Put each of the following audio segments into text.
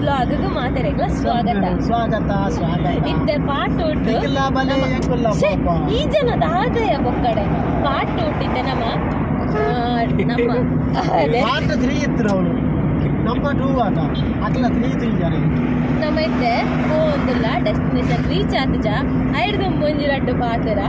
ಬ್ಲಾಗ್ಗೂ ಮಾತಾಡಲ್ಲ ಸ್ವಾಗತ ಸ್ವಾಗತ ಸ್ವಾಗತ ಇತ್ತೆ ಪಾಟ್ ಉಂಟು ಈ ಜನದ ಆದಾಯ ಒಕ್ಕಡೆ ಪಾಟ್ ಉಂಟಿದ್ದೆ ನಮ್ಮ ಪಾರ್ಟ್ 3 ಇತ್ತು ಅವಳು ನಂಬರ್ 2 ಆತ ಅಟ್ಲ 3 ಜನ ನಮ್ಮ ಇತ್ತೆ ಒಂದಿಲ್ಲ ಡೆಸ್ಟಿನೇಷನ್ ರೀಚ್ ಆತಜ ಐದು ಮುಂಜಿರಡ್ಡು ಪಾತರ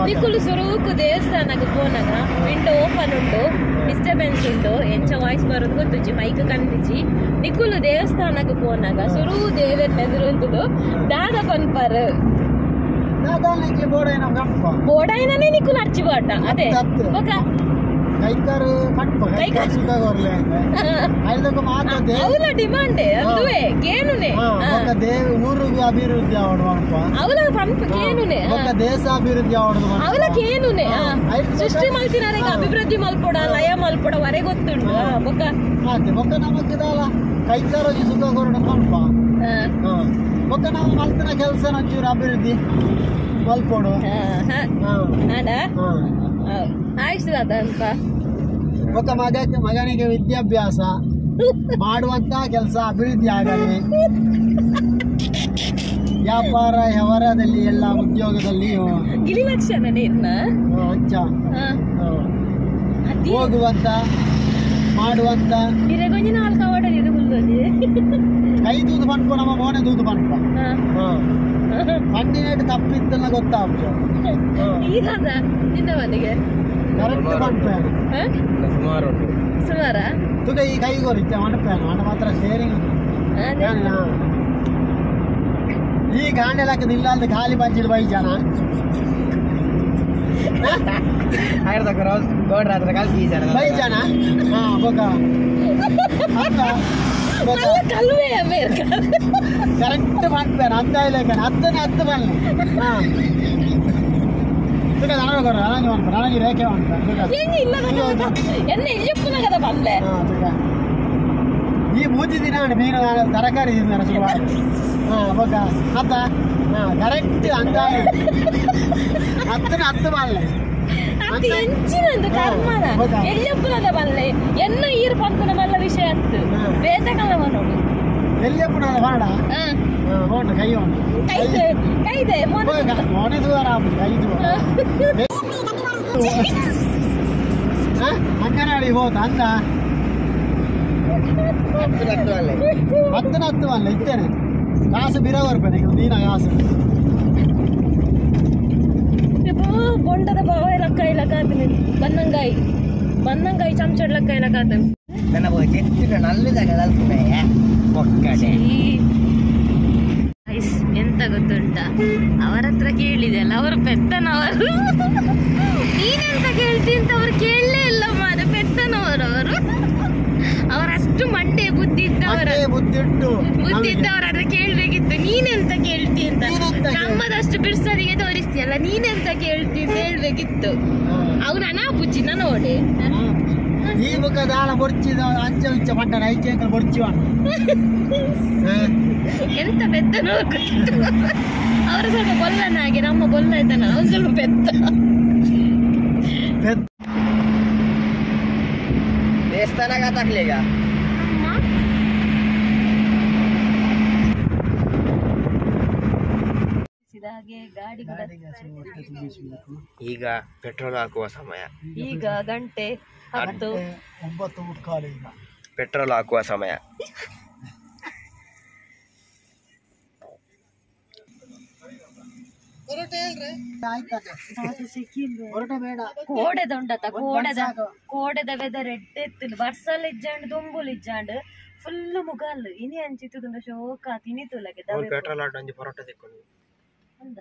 ನಿಕುಲು ಸುರುಕು ದೇವಸ್ಥಾನಕ್ಕೆ ಪೋನಾಗ ವಿಂಡೋ ಓಪನ್ ಉಂಟು ಡಿಸ್ಟರ್ಬೆನ್ಸ್ ಉಂಟು ಎಂಚ ವಾಯ್ಸ್ ಬರೋದು ಗೊತ್ತುಜಿ ಮೈಕ್ ಕಂದಿಜಿ ನಿಕುಲು ದೇವಸ್ಥಾನಕ್ಕೆ ಪೋನಾಗ ಸುರು ದೇವರ ಎದುರು ಉಂಟು ದಾದ ಪನ್ಪರ್ ಬೋಡಾಯಿನೇ ನಿಕುಲು ಅರ್ಚಿ ಬಾಟ ಅದೇ ಅವಳ ಡಿಮಾಂಡ್ ಅದುವೇ ಕೇನುನೆ ಊರು ಅಭಿವೃದ್ಧಿ ಅವಳ ಪಂಪ ಕೇನುನೆ ದೇಶ ಅಭಿವೃದ್ಧಿ ಅವಳ ಕೇನುನೆ ಸೃಷ್ಟಿ ಮಲ್ತಿನಾರೆ ಅಭಿವೃದ್ಧಿ ಮಲ್ಪೊಡ ಲಯ ಮಲ್ಪೊಡ ವರೆ ಗೊತ್ತುಂಡು ಬೊಕ್ಕ ಬೊಕ್ಕ ನಮಗಿದಲ್ಲ ಕೈಕಾರ ಸುಖ ಕೊರಡ ಮಲ್ಪ ಬೊಕ್ಕ ನಾವು ಮಲ್ತಿನ ಕೆಲಸ ಒಂಚೂರು ಅಭಿವೃದ್ಧಿ ಮಲ್ಪೊಡು ಆಯ್ತದ ಅಂತ ಒಬ್ಬ ಮಗನಿಗೆ ವಿದ್ಯಾಭ್ಯಾಸ ಮಾಡುವಂತ ಕೆಲಸ ಅಭಿವೃದ್ಧಿ ಆಗಲಿ ವ್ಯಾಪಾರ ವ್ಯವಹಾರದಲ್ಲಿ ಎಲ್ಲ ಉದ್ಯೋಗದಲ್ಲಿ ಹೋಗುವಂತ ಮಾಡುವಂತ ಕೈ ತೂದು ಪಂಪ ನಮ್ಮ ಮೋನೆ ತೂದು ಪಂಪ ಪಂಡಿನೇಟ್ ತಪ್ಪಿತ್ತಲ್ಲ ಗೊತ್ತಾಗ್ತದೆ ಕರೆಕ್ಟ್ ಪಂಪೇನು ಸುಮಾರ ತುಗ ಈ ಕೈಗೋರಿತ್ತೆ ಮಣಪೇನು ಅಣ್ಣ ಮಾತ್ರ ಶೇರಿಂಗ್ ಈ ಗಾಂಡೆಲಾಕದ ಇಲ್ಲ ಅಂತ ಖಾಲಿ ಬಂಚಿಡ್ ಬೈ ಜನ ಬೈ ಜನ ಹಾ ಬೊಕ ಕರೆಕ್ಟ್ ಪಂಪೇನು ಅಂತ ಇಲ್ಲ ಹತ್ತನೇ 10 ಬನ್ನಿ ಹಾ ಈ ಮೂಜಿ ದಿನ ಮೀನು ತರಕಾರಿ ಅತ್ತ ಕರೆಕ್ಟ್ ಅಂತ 10 ಬಲ್ಲೆ ಬಲ್ಲೆ ಎನ್ನ ಈರು ಪಂಪನ ಬಲ್ಲ ವಿಷಯ ಅಂತು ಬೇತಕಾಲ ಮಾಡೋದು ಎಲ್ಲಿಯಪ್ಪನ ಬಾಡ ಓಟ ಕೈ ಕೈದೆ ಮೊನೆ ದೂರ ಅಂಗನವಾಡಿ ಹೋತ ಅಂದ 10 ಅಲ್ಲ ಇದ್ದೇನೆ ಕಾಸು ಬಿರವರ್ಬೇನೆ ನೀನ ಕಾಸು ಬೊಂಡದ ಬಾವ ಲಕ್ಕ ಇಲ್ಲ ಕಾತನೆ ಬನ್ನಂಗಾಯಿ ಚಮಚಡ್ ಲಕ್ಕ ಇಲ್ಲ ಕಾತನೆ ಎಂತ ಗೊತ್ತುಂಟ ಅವರ ಹತ್ರ ಕೇಳಿದೆ ಅಲ್ಲ ಅವರು ಪೆತ್ತನವರು ನೀನೆಂತ ಕೇಳ್ತಿ ಅಂತ ಅವ್ರು ಕೇಳಲೇ ಇಲ್ಲ ಮಾರ ಪೆತ್ತನವರು ಅವರಷ್ಟು ಮಂಡೆ ಬುದ್ಧಿ ಇದ್ದವರ ಹತ್ರ ಕೇಳ್ಬೇಕಿತ್ತು ನೀನೆಂತ ಕೇಳ್ತಿ ಅಂತ ನಮ್ಮದಷ್ಟು ಬಿಡ್ಸೋದಿಗೆ ತೋರಿಸ್ತೀಯಲ್ಲ ನೀನೆಂತ ಕೇಳ್ತಿ ಅಂತ ಹೇಳ್ಬೇಕಿತ್ತು ಅವ್ನು ಅನಾಪುಚ್ಚಿ ನೋಡಿ ಈ ಮುಖದಾಳ ಬೊರ್ಚಿದ ಅಂಚ ಉಚ್ಚ ಪಂಟನ ಐಚೆ ಬೊರ್ಚಿ ಎಂತ ಪೆತ್ತ ನೋಡ್ಕೊತಿತ್ತು ಅವರು ಸ್ವಲ್ಪ ಬೊಲ್ಲನ ಹಾಗೆ ನಮ್ಮ ಬೊಲ್ಲ ಆಯ್ತಾನ ಅವ್ನು ಸ್ವಲ್ಪ ಪೆತ್ತ ದೇವಸ್ಥಾನ ತಕ್ಲಿಗ ಈಗ ಪೆಟ್ರೋಲ್ ಹಾಕುವ ಸಮಯ ಈಗ ಗಂಟೆ 9:30 ಈಗ ಪೆಟ್ರೋಲ್ ಹಾಕುವ ಸಮಯ ಕೋಡೆದ ಉಂಟತ್ತ ಕೋಡೆದ ವೆದರ್ ಎಡ್ಡೆತ್ತು ಬರ್ಸಲ್ ಇಜ್ಜಾಂಡ್ ದುಂಬುಲ್ ಇಜ್ಜಾಂಡ್ ಫುಲ್ ಮುಗಲ್ ಇನಿ ಅಂಚಿತ್ತುಂಡ ಶೋಕ ತಿನಿತುಲಗೆ ಪೆಟ್ರೋಲ್ ಆಟ ಒಂಜಿ ಪರೋಟ ತೆಕ್ಕೊಂಡು ಅಂದ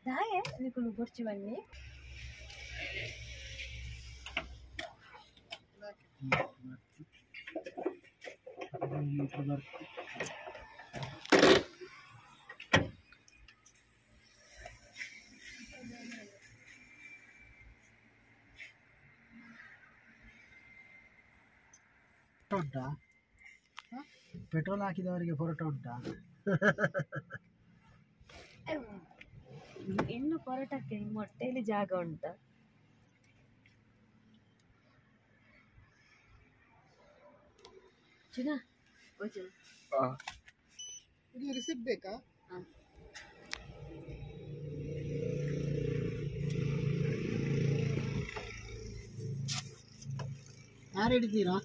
ದಾಯೆ ನಿಕುಲು ಬೊರ್ಚಿ ಬನ್ನಿ ಉಂಟಾ ಪೆಟ್ರೋಲ್ ಹಾಕಿದವರಿಗೆ ಪೊರೋಟ ಉಂಟಾ ಇನ್ನು ಪರೋಟಕ್ಕೆ ನಿಮ್ಮ ಹೊಟ್ಟೆಯಲ್ಲಿ ಜಾಗ ಉಂಟಾ ಚುನಾ ಓಚನ ಇದು ರಿಸಿಪ್ಟ್ ಬೇಕಾ? ಯಾರು ಹಿಡಿತೀರಾ?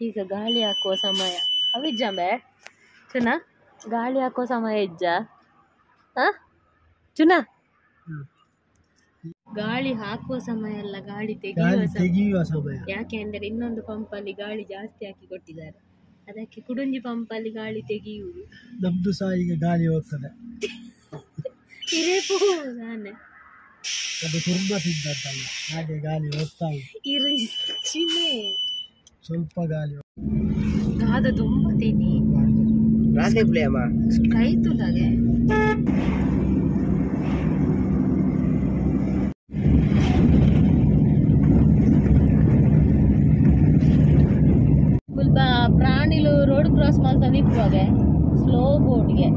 ಈಗ ಗಾಳಿ ಹಾಕುವ ಸಮಯ ಅವಿಜ್ಜಂಬೆ ಚುನಾ ಗಾಳಿ ಹಾಕುವ ಸಮಯ ಇಜ್ಜ ಚುನಾ ಗಾಳಿ ಹಾಕುವ ಸಮಯ ಅಲ್ಲ ಗಾಳಿ ತೆಗೆಯುವ ಸಮಯ. ಯಾಕೆ ಅಂದರೆ ಇನ್ನೊಂದು ಪಂಪಲ್ಲಿ ಗಾಳಿ ಜಾಸ್ತಿ ಹಾಕಿ ಕೊಟ್ಟಿದ್ದಾರೆ, ಅದಕ್ಕೆ ಕುಡುಂಜಿ ಪಂಪಲ್ಲಿ ಗಾಳಿ ತೆಗೆಯುವುದು. ನಮ್ದು ಸಹ ಈಗ ಗಾಳಿ ಹೋಗ್ತದೆ. ನಾನೇ ಅದು ತುಂಬಾ ತಿಂದದ್ದಲ್ಲ, ಹಾಗೆ ಗಾಳಿ ಹೋಗ್ತಾ ಚಿನ್ನೆ ಸ್ವಲ್ಪ ಗಾಳಿ ಕಾದ ತುಂಬ ತಿನ್ನಿ ಕೈ ತುಲಾಗೆ ಸ್ವಲ್ಪ ಪ್ರಾಣಿಲು ರೋಡ್ ಕ್ರಾಸ್ ಮಾಡ್ತಾ ನಿಂತುವಾಗ ಸ್ಲೋ ಬೋಟ್ಗೆ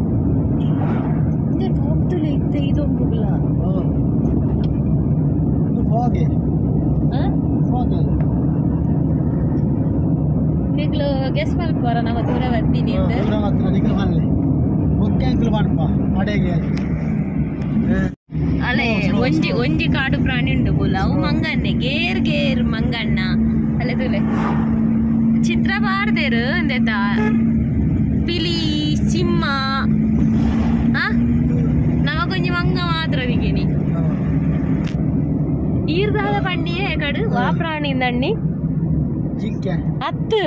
ಹೋಗ್ತಲೇ ಇತ್ತೆ ಇದೊಂಬುಗಳ ನಿಗ್ಲು ಗೆಸ್ ಮಲ್ಪರ ನಮ್ಮ ದೂರ ಬರ್ತೀನಿ ಅಲ್ಲೇ ಒಂಜಿ ಕಾಡು ಪ್ರಾಣಿ ಉಂಡು ಬುಲ ಅವು ಮಂಗಣ್ಣೆ ಗೇರ್ ಗೇರ್ ಮಂಗಣ್ಣ ಅಲ್ಲೇ ತುಲೆ ಚಿತ್ರ ಬಾರ್ದೇರು ಅಂದೇತ ಪಿಲಿ ಸಿಂಹ ನಮಗೊಂಜಿ ಮಂಗ ಮಾತ್ರ ವಿಗೇನಿ ಈರ್ದಾದ ಪಂಡಿಗೆ ಕಡು ಆ ಪ್ರಾಣಿ ದಂಡಿ ಹತ್ತು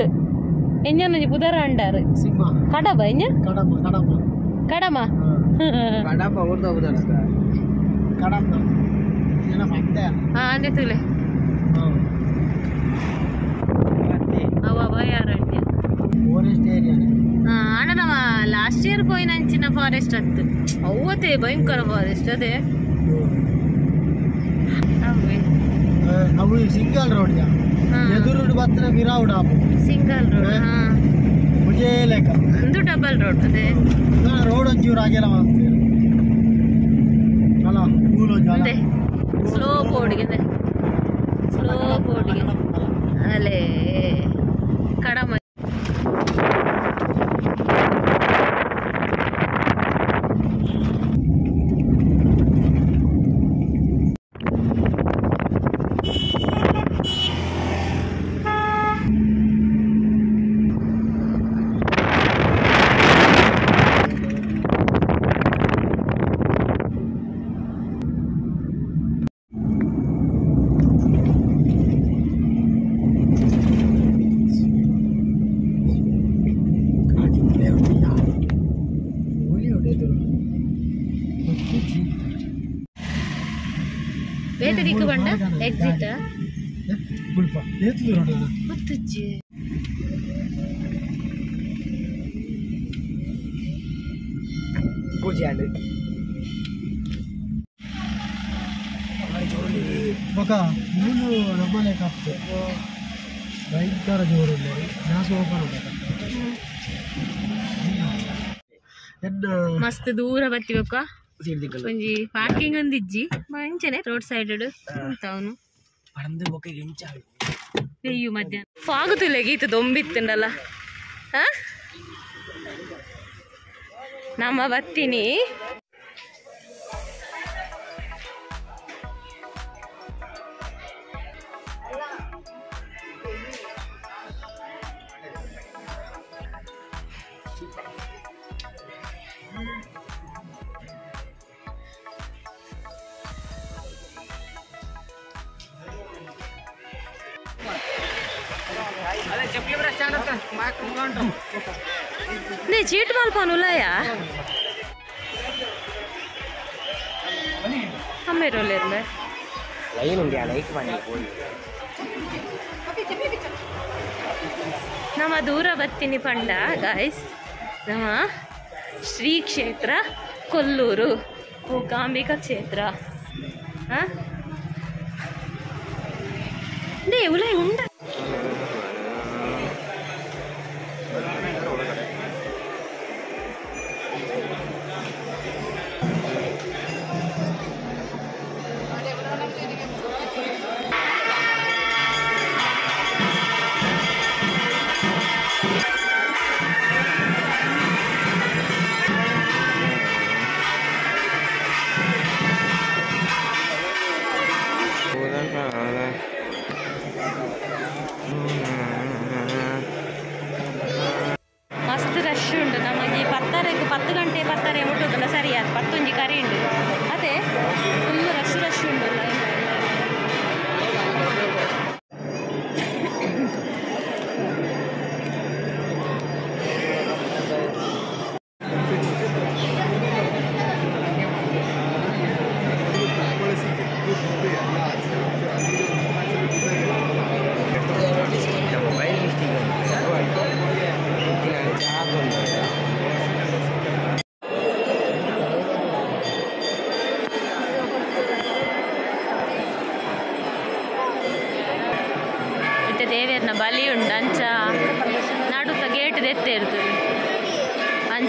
ಎಂಜಿ ಪುದರ ಅಂಡಾರು ಕಡಬ ಎಂಜ ಕಡಮ ಅಂದೆ ತುಲೆ ಅವ ಯಾರಂಡೆ ಅಣ್ಣ ನಾವ ಲಾಸ್ಟ್ ಇಯರ್ ಪೋಯಿನ ಅಂಚಿನ ಫಾರೆಸ್ಟ್ ಅತ್ತು ಅವತ್ತೇ ಭಯಂಕರ ಫಾರೆಸ್ಟ್ ಅದೇ ಸಿಂಗಲ್ ರೋಡ್ ಎದುರು ಬತ್ರ ವಿರಾವುಡ ಸಿಂಗಲ್ ರೋಡ್ ಮುಜೇ ಲೆಕ್ಕ ಒಂದು ಡಬಲ್ ರೋಡ್ ಅದೇ ರೋಡ್ ಒಂಚೂರು ಆಗಿಲ್ಲ ಅಲ್ಲ ಅದೇ ಸ್ಲೋ ಬೋರ್ಡ್ಗೆ ಅಲ್ಲೇ ಕಡಮ ಬೇತದಿಕ್ಕು ಬಂಡ ಎಕ್ಸಿಟ್ ಮುತ್ತುಜ್ಜಿ ఒక నీళ్ళు నమ్మలేకపోతే భయంకర జోరు గ్యాస్ ఓపెన్ ಮಸ್ತ್ ದೂರ ಬತ್ತಿಬೇಕ ಒಂಜಿ ಪಾರ್ಕಿಂಗ್ ಒಂದಿಜ್ಜಿ ಮಂಚನೆ ರೋಡ್ ಸೈಡ್ ಉಂಟವನು ಅಯ್ಯೋ ಮಧ್ಯಾಹ್ನ ಫಾಗುತ್ತಿಲ್ಲ ಗೀತ ದೊಂಬಿತ್ತುಂಡಲ್ಲ ನಮ್ಮ ಬತ್ತೀನಿ నీ చీట్ మల్పానులాయా అమ్మేరోలేరులే ನಮ್ಮ ದೂರ ಬತ್ತಿನಿ ಪಂಡ ಗಾಯ್ಸ್ ನಮ್ಮ ಶ್ರೀ ಕ್ಷೇತ್ರ ಕೊಲ್ಲೂರು ಮೂಕಾಂಬಿಕಾ ಕ್ಷೇತ್ರ ನೇ ಉಲೈ ಉಂಡ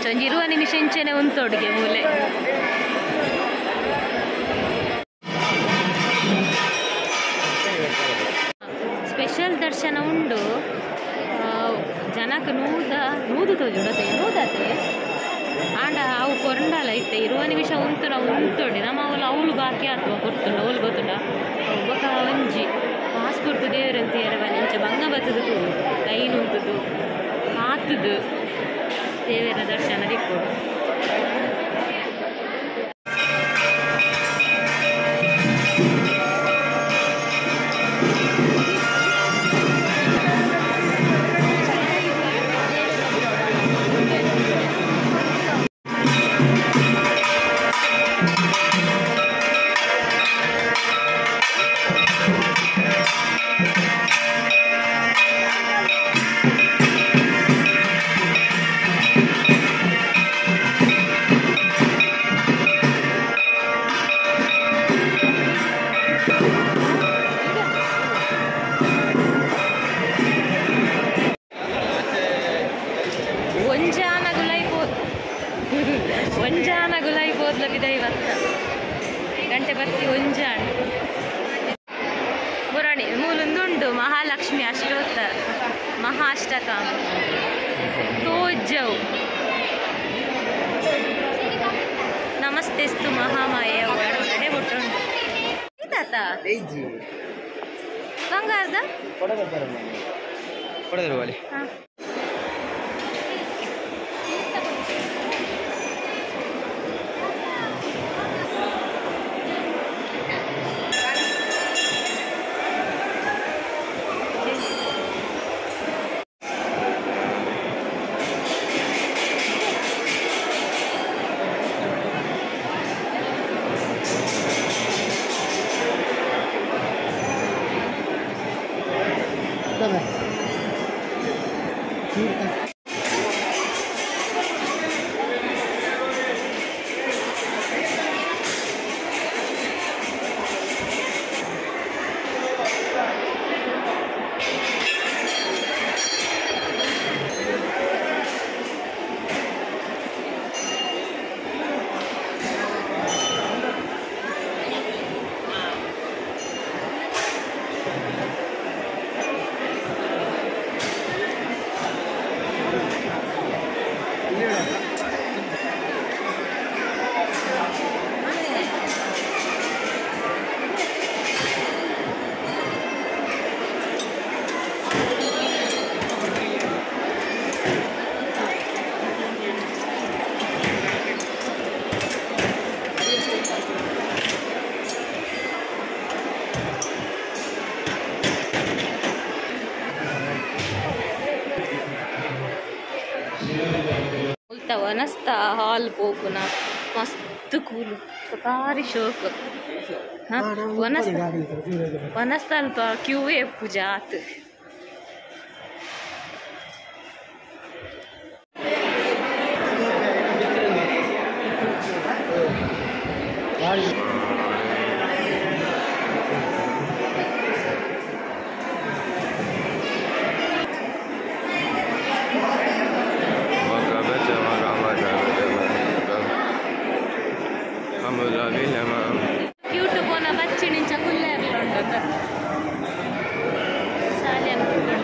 ಒಂಜಿ 20 ನಿಮಿಷ ಇಂಚೆನೆ ಉಂತೊಡ್ಗೆ ಮೂಲೆ ಸ್ಪೆಷಲ್ ದರ್ಶನ ಉಂಡು ಜನಕ್ಕೆ ನೂದು ತೋಜುಡತೆ ನೂದತೆ ಆಂಡ ಅವು ಕೊರಂಡಾಲ ಐತೆ 20 ನಿಮಿಷ ಉಂತು ನಾವು ಉಂತೊಡಿ ನಮ್ಮ ಅವಳು ಬಾಕಿ ಆತ್ವ ಕೊರ್ತುಂಡ ಅವಳು ಗೊತ್ತುಂಡ ಒಬ್ಬ ಒಂಜಿ ಪಾಸ್ಪೋರ್ಟ್ ದೇವರಂತ ಎರವನಿ ಇಂಚ ಬಂಗ ಬತ್ತದು ಲೈನ್ ಉಂಟುದು ಮಾತುದು ದೇವರ ದರ್ಶನ ದಿಕ್ಕೋಡು ಗಂಟೆ ಬರ್ತಿ ಒಂಜಾಣ ಪುರಾಣಿ ಮೂಲೊಂದುಂಡು ಮಹಾಲಕ್ಷ್ಮಿ ಅಷ್ಟೋತ್ತರ ಮಹಾಷ್ಟಕಾಮ ತೋಜವು ನಮಸ್ತೆಸ್ತು ಮಹಾಮಾಯ ಒಡೆ ಬಿಟ್ಟುಂಡು ಇದಾತ ಬಂಗಾರದ ವನಸ್ತಾ ಹಾಲ್ ಪೋಪುನ ಮಸ್ತ್ ಕೂಲು ಭಾರಿ ಶೋಕ್ ವನಸ್ತ ಅಲ್ಪ ಕ್ಯೂ ಎಪ್ಪು ಜಾತ್ ಕ್ಯೂಟ್ ಪೋನ ಬಚ್ಚಿನ ಕುಲ್ಲೆ ಇರ್ಲುಂಡ ಸಾಲಿ ಅನ್ಕೊಂಡು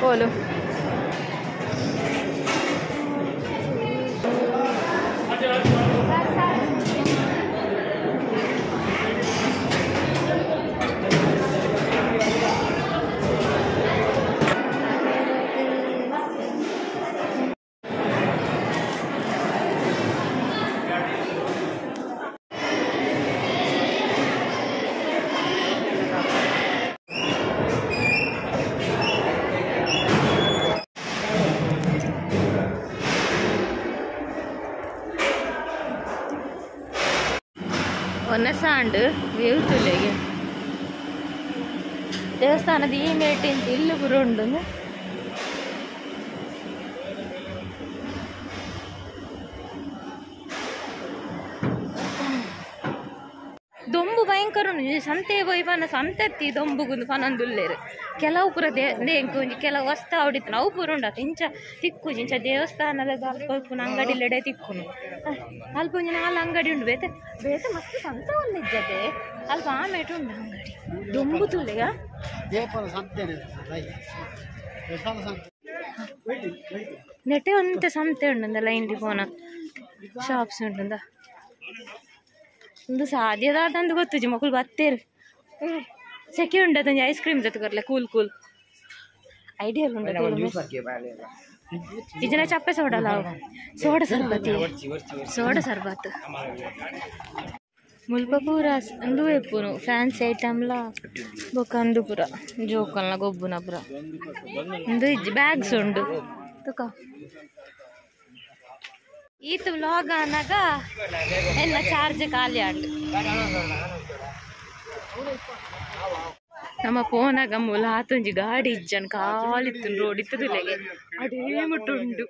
बोलो ಒನ್ನಸಾಂಡ್ ವೇವ್ತುಲೆಗೆ ದೇವಸ್ಥಾನದ ಈ ಮೇಟಿಂತ ಇಲ್ಲಿ ಪುರ ಉಂಡು. ದೊಂಬು ಭಯಂಕರ ಉಂಡು. ಸಂತೆ ಬೈಬನ ಸಂತೆತ್ತಿ ದೊಂಬುಗುಂದು ಪನಂದುಲ್ಲೇರು ಕೆಲವು ಪುರ ದೇಂಕು ಕೆಲವು ವಸ್ತ ಹೊಡಿತು ಅವು ಪುರ ಉಂಡಾತ ಇಂಚ ತಿಕ್ಕುಜಿ ಇಂಚ ದೇವಸ್ಥಾನದ ಅಲ್ಪ ಅಂಗಡಿಲೆಡೆ ತಿಕ್ಕುನು ಅಲ್ಪ ಒಂಜಿ 4 ಅಂಗಡಿ ಉಂಡು. ಬೇತೆ ಬೇತೆ ಮಸ್ತ್ ಸಂತ ಒಂದಿಜ್ಜದೆ ಅಲ್ಪ ಆಮೇಟು ಉಂಡು ಅಂಗಡಿ ದೊಂಬು ತುಲೆಗ ನೆಟ್ಟೆ ಒಂತೆ ಸಂತೆ ಉಂಡು ಲೈನ್ಲಿ ಪೋನ ಶಾಪ್ಸ್ ಉಂಟು. ಒಂದು ಸಾಧ್ಯದಾದಂದು ಗೊತ್ತುಜಿ ಮಕ್ಕಳು ಬತ್ತೇರು ಸೆಕೆ ಉಂಡದ ಐಸ್ ಕ್ರೀಮ್ ಜೊತೆ ಬರ್ಲೆ ಕೂಲ್ ಕೂಲ್ ಐಡಿಯಾ ಉಂಟು. ಇಜನ ಚಪ್ಪೆ ಸೋಡಲ್ಲ ಸೋಡ ಸರ್ಬತ್ತಿ ಸೋಡ ಸರ್ಬತ್ ಮುಲ್ಪ ಪೂರ ಅಂದು ಎಪ್ಪುನು ಫ್ಯಾನ್ಸಿ ಐಟಮ್ಲ ಬೊಕ್ಕ ಅಂದು ಪೂರ ಜೋಕಲ್ನ ಗೊಬ್ಬುನ ಪೂರ ಒಂದು ಬ್ಯಾಗ್ಸ್ ಉಂಡು ತುಕ. ಈತ ವ್ಲಾಗ್ ಅನ್ನಾಗ ಎಲ್ಲ ಚಾರ್ಜ್ ಖಾಲಿ ಆಡ್ಲಿ ನಮ್ಮ ಫೋನಾಗ ಮೂಲ ಆತೊಂಜಿ ಗಾಡಿ ಇಜ್ಜನ್ ಕಾಲಿತ್ತು ರೋಡ್ ಇತ್ತದುಲೆಗೆ ಅಡೇ ಮುಟ್ಟುಂಡು.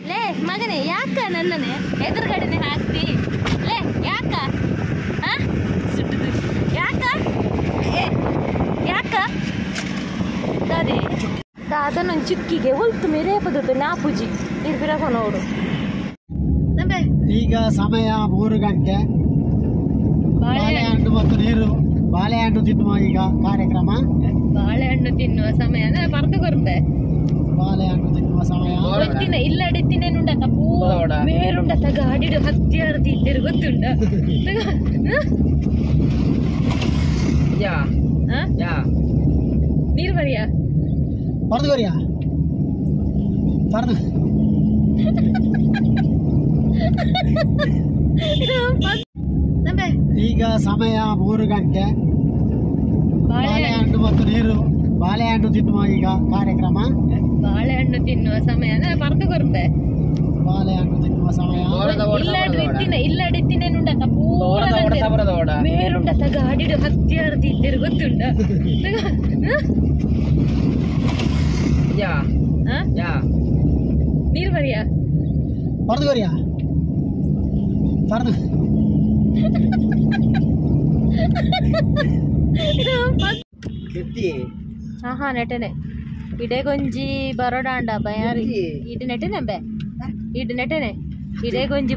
ಲೇ ಮಗನೇ ಯಾಕ ನನ್ನನೆ ಎದುರುಗಡೆನೆ ಹಾಕ್ತಿ ಲೇ ಯಾಕ ಸುಟ್ಟದು ಯಾಕ ಯಾಕ ಅದೇ ಅದನ್ನೊಂದು ಚಿಕ್ಕಿಗೆ ಉಲ್ತು ಮೇರೇಪದದ್ದು ನಾಪುಜಿ ಇರ್ಬಿರಕ ನೋಡು. ಈಗ ಸಮಯ 3 ಗಂಟೆ. ಬಾಳೆಹಣ್ಣು ಮತ್ತು ನೀರು ಬಾಳೆಹಣ್ಣು ತಿನ್ನುವ ಈಗ ಕಾರ್ಯಕ್ರಮ. ಬಾಳೆಹಣ್ಣು ತಿನ್ನುವ ಸಮಯ ಬರ್ದು ಕೊರ್ಬೆ ಬಾಳೆಹಣ್ಣು ತಿನ್ನುವ ಸಮಯ ಗೊತ್ತಿನ ಇಲ್ಲಡಿತ್ತಿನೇನುಂಡತ ಮೇರುಂಡತ ಗಾಡಿಡು ಹತ್ತಿರದಿ ಇಟ್ಟಿರು ಗೊತ್ತುಂಡ ನೀರು ಬರಿಯಾ ಬರ್ದು ಬರಿಯಾ ಬರ್ದು ಈಗ ಸಮಯ 3 ಗಂಟೆ. ಬಾಳೆಹಣ್ಣು ಮತ್ತು ನೀರು ಬಾಳೆಹಣ್ಣು ತಿನ್ನುವ ಈಗ ಕಾರ್ಯಕ್ರಮ. ಬಾಳೆಹಣ್ಣು ತಿನ್ನುವ ಸಮಯ ಬರ್ದು ಕೊರ್ಬೆ ಬಾಳೆಹಣ್ಣು ತಿನ್ನುವ ಸಮಯ ಇಲ್ಲಡಿತ್ತಿನೇನುಂಡತ ಮೇರುಂಡತ ಗಾಡಿಡು ಹತ್ತಿರದಿ ಇಟ್ಟಿರು ಗೊತ್ತುಂಡ ನೀರು ಬರಿಯಾ ಬರ್ದು ಬರಿಯಾ ಬರ್ದು ಹಾ ನೆಟನೆ ಇಡೆಗೊಂಜಿ ಬರೋಡಾಂಡ ಬಯಾರಿ ಇಡು ನೆಟನೆ ಬೆ ಇಡು ನೆಟನೆ ಇಡೆಗೊಂಜಿ